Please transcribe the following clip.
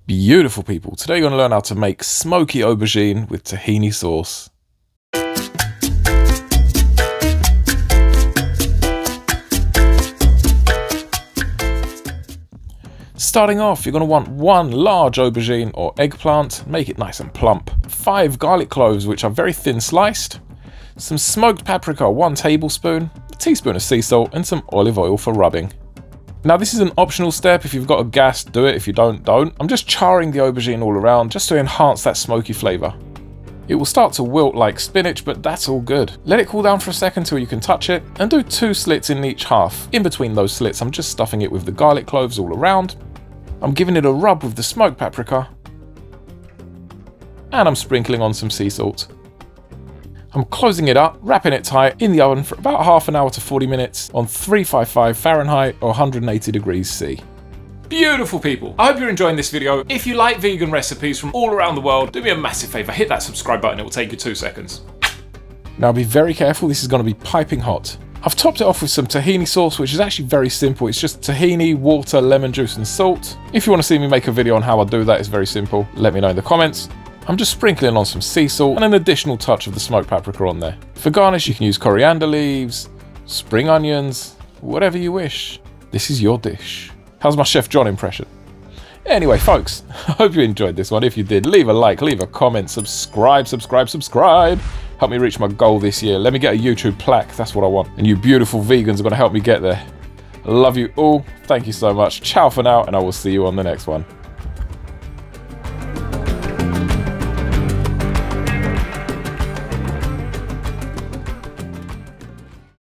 Beautiful people, today you're going to learn how to make smoky aubergine with tahini sauce. Starting off, you're going to want 1 large aubergine or eggplant, make it nice and plump, 5 garlic cloves which are very thin sliced, some smoked paprika 1 tablespoon, a teaspoon of sea salt and some olive oil for rubbing. Now this is an optional step. If you've got a gas, do it. If you don't. I'm just charring the aubergine all around just to enhance that smoky flavour. It will start to wilt like spinach, but that's all good. Let it cool down for a second till you can touch it, and do 2 slits in each half. In between those slits, I'm just stuffing it with the garlic cloves all around. I'm giving it a rub with the smoked paprika, and I'm sprinkling on some sea salt. I'm closing it up, wrapping it tight in the oven for about half an hour to 40 minutes on 355 Fahrenheit or 180 degrees C. Beautiful people, I hope you're enjoying this video. If you like vegan recipes from all around the world, do me a massive favour, hit that subscribe button, it will take you 2 seconds. Now be very careful, this is going to be piping hot. I've topped it off with some tahini sauce, which is actually very simple. It's just tahini, water, lemon juice and salt. If you want to see me make a video on how I do that, it's very simple. Let me know in the comments. I'm just sprinkling on some sea salt and an additional touch of the smoked paprika on there. For garnish, you can use coriander leaves, spring onions, whatever you wish. This is your dish. How's my Chef John impression? Anyway, folks, I hope you enjoyed this one. If you did, leave a like, leave a comment, subscribe. Help me reach my goal this year. Let me get a YouTube plaque. That's what I want. And you beautiful vegans are going to help me get there. I love you all. Thank you so much. Ciao for now, and I will see you on the next one.